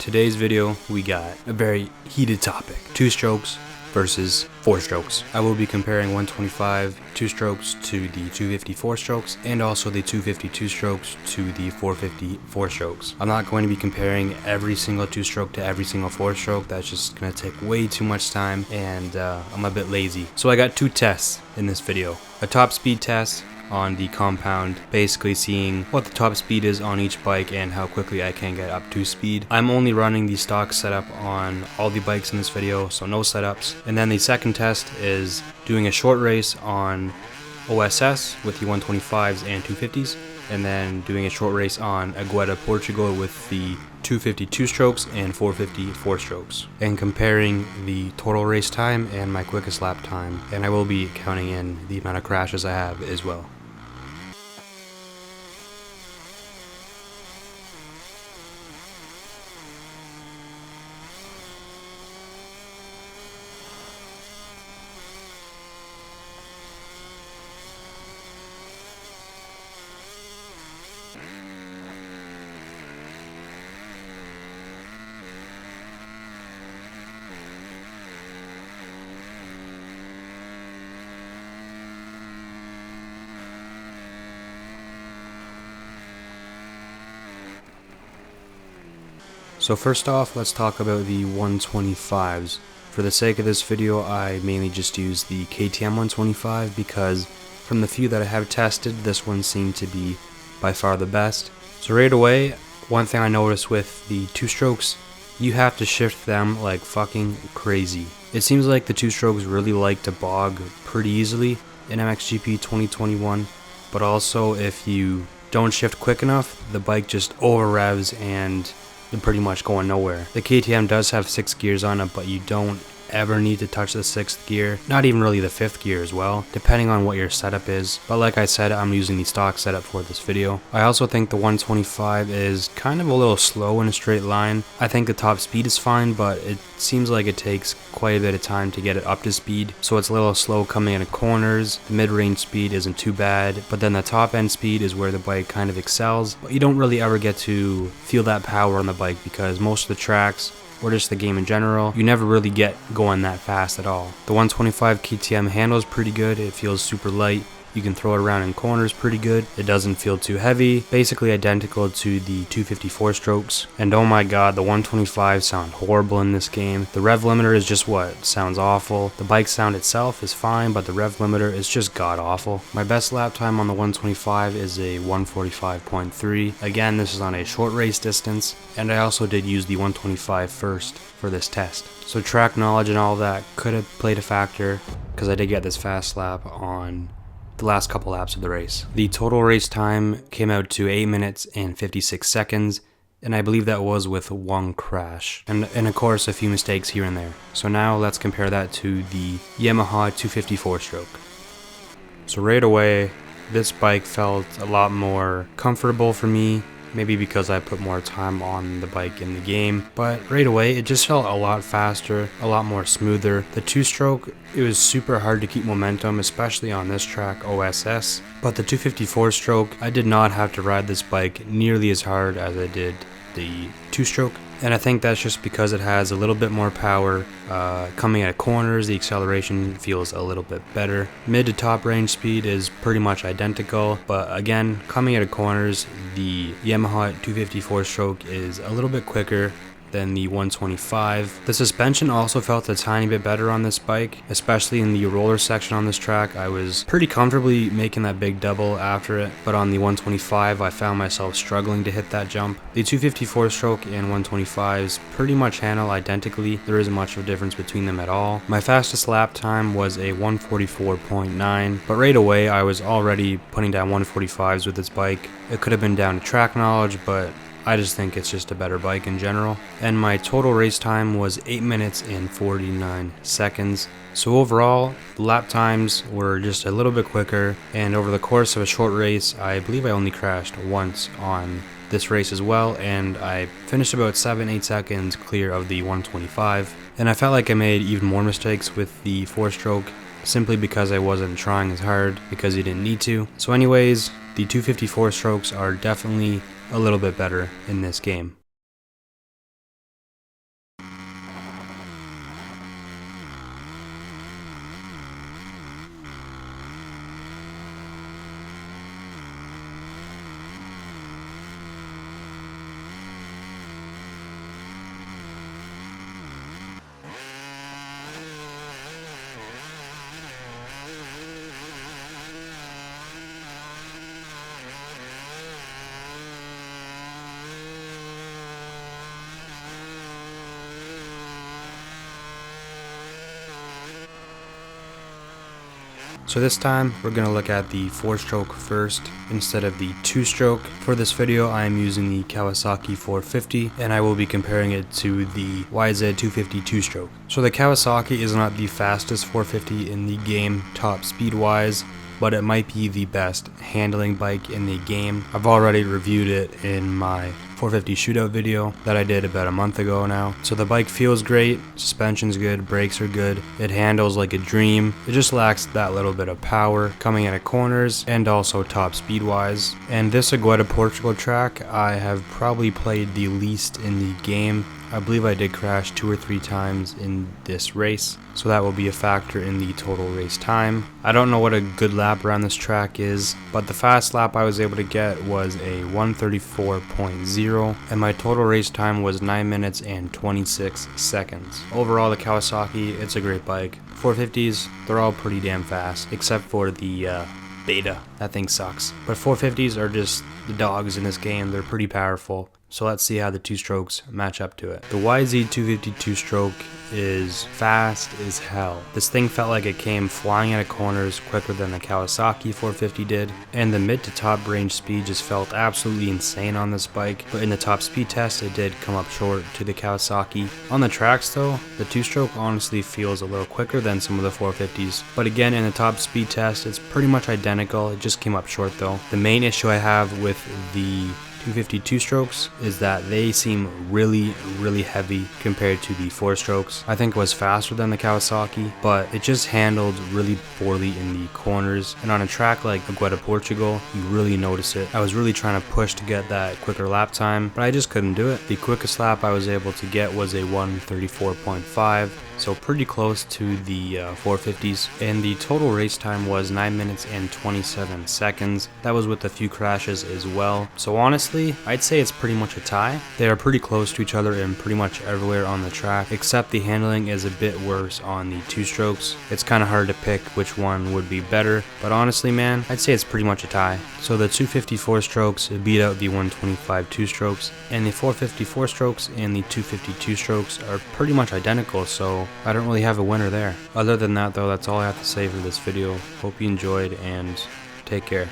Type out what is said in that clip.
Today's video, we got a very heated topic. 2 strokes versus 4 strokes. I will be comparing 125 2 strokes to the 250 4 strokes and also the 250 2 strokes to the 450 4 strokes. I'm not going to be comparing every single 2 stroke to every single 4 stroke. That's just going to take way too much time and I'm a bit lazy. So I got 2 tests in this video. A top speed test on the compound, basically seeing what the top speed is on each bike and how quickly I can get up to speed. I'm only running the stock setup on all the bikes in this video, so no setups. And then the second test is doing a short race on OSS with the 125s and 250s, and then doing a short race on Agueda, Portugal with the 250 2 strokes and 450 4 strokes, and comparing the total race time and my quickest lap time, and I will be counting in the amount of crashes I have as well. So first off, let's talk about the 125s. For the sake of this video, I mainly just use the KTM 125 because from the few that I have tested, this one seemed to be by far the best. So right away, one thing I noticed with the 2 strokes, you have to shift them like fucking crazy. It seems like the 2 strokes really like to bog pretty easily in MXGP 2021, but also if you don't shift quick enough, the bike just over revs and you're pretty much going nowhere. The KTM does have 6 gears on it, but you don't ever need to touch the 6th gear, not even really the 5th gear as well, depending on what your setup is. But like I said, I'm using the stock setup for this video. I also think the 125 is kind of a little slow in a straight line. I think the top speed is fine, but it seems like it takes quite a bit of time to get it up to speed, so it's a little slow coming into corners. The mid-range speed isn't too bad, but then the top end speed is where the bike kind of excels, but you don't really ever get to feel that power on the bike because most of the tracks, or just the game in general, you never really get going that fast at all. The 125 KTM handles pretty good. It feels super light. You can throw it around in corners pretty good. It doesn't feel too heavy. Basically identical to the 254 strokes. And oh my god, the 125 sound horrible in this game. The rev limiter is just what? Sounds awful. The bike sound itself is fine, but the rev limiter is just god awful. My best lap time on the 125 is a 145.3. Again, this is on a short race distance, and I also did use the 125 first for this test. So track knowledge and all that could have played a factor, because I did get this fast lap on the last couple laps of the race. The total race time came out to 8 minutes and 56 seconds, and I believe that was with 1 crash, and of course a few mistakes here and there. So now let's compare that to the Yamaha 254 stroke. So right away, this bike felt a lot more comfortable for me. Maybe because I put more time on the bike in the game, but right away it just felt a lot faster, a lot more smoother. The 2-stroke, it was super hard to keep momentum, especially on this track, OSS. But the 254 stroke, I did not have to ride this bike nearly as hard as I did the 2-stroke. And I think that's just because it has a little bit more power. Coming out of corners, the acceleration feels a little bit better. Mid to top range speed is pretty much identical, but again, coming out of corners, the Yamaha 254 stroke is a little bit quicker than the 125. The suspension also felt a tiny bit better on this bike, especially in the roller section on this track. I was pretty comfortably making that big double after it, but on the 125 I found myself struggling to hit that jump. The 254 stroke and 125s pretty much handle identically. There isn't much of a difference between them at all. My fastest lap time was a 144.9, but right away I was already putting down 145s with this bike. It could have been down to track knowledge, but I just think it's just a better bike in general. And my total race time was 8 minutes and 49 seconds. So overall, the lap times were just a little bit quicker, and over the course of a short race, I believe I only crashed once on this race as well, and I finished about 7-8 seconds clear of the 125. And I felt like I made even more mistakes with the 4-stroke, simply because I wasn't trying as hard because you didn't need to. So anyways, the 254 strokes are definitely a little bit better in this game. So this time we're going to look at the 4-stroke first instead of the 2-stroke. For this video I am using the Kawasaki 450 and I will be comparing it to the YZ250 2-stroke. So the Kawasaki is not the fastest 450 in the game top speed wise, but it might be the best handling bike in the game. I've already reviewed it in my 450 shootout video that I did about a month ago now. So the bike feels great, suspension's good, brakes are good, it handles like a dream. It just lacks that little bit of power coming out of corners and also top speed wise. And this Agueda Portugal track I have probably played the least in the game. I believe I did crash 2 or 3 times in this race, so that will be a factor in the total race time. I don't know what a good lap around this track is, but the fast lap I was able to get was a 1:34.0, and my total race time was 9 minutes and 26 seconds. Overall, the Kawasaki, it's a great bike. 450s, they're all pretty damn fast, except for the Beta. That thing sucks. But 450s are just the dogs in this game. They're pretty powerful. So let's see how the 2-strokes match up to it. The YZ250 2-stroke is fast as hell. This thing felt like it came flying out of corners quicker than the Kawasaki 450 did, and the mid to top range speed just felt absolutely insane on this bike, but in the top speed test it did come up short to the Kawasaki. On the tracks though, the 2-stroke honestly feels a little quicker than some of the 450s, but again in the top speed test it's pretty much identical. It just came up short though. The main issue I have with the 250 2-strokes is that they seem really heavy compared to the 4-strokes. I think it was faster than the Kawasaki, but it just handled really poorly in the corners, and on a track like Agueda Portugal you really notice it. I was really trying to push to get that quicker lap time, but I just couldn't do it. The quickest lap I was able to get was a 1:34.5, so pretty close to the 450s, and the total race time was 9 minutes and 27 seconds. That was with a few crashes as well. So honestly, I'd say it's pretty much a tie. They are pretty close to each other in pretty much everywhere on the track, except the handling is a bit worse on the 2-strokes. It's kind of hard to pick which one would be better, but honestly man, I'd say it's pretty much a tie. So the 250 4-strokes beat out the 125 2-strokes, and the 450 4-strokes and the 250 2-strokes are pretty much identical, so I don't really have a winner there. Other than that though, that's all I have to say for this video. Hope you enjoyed and take care.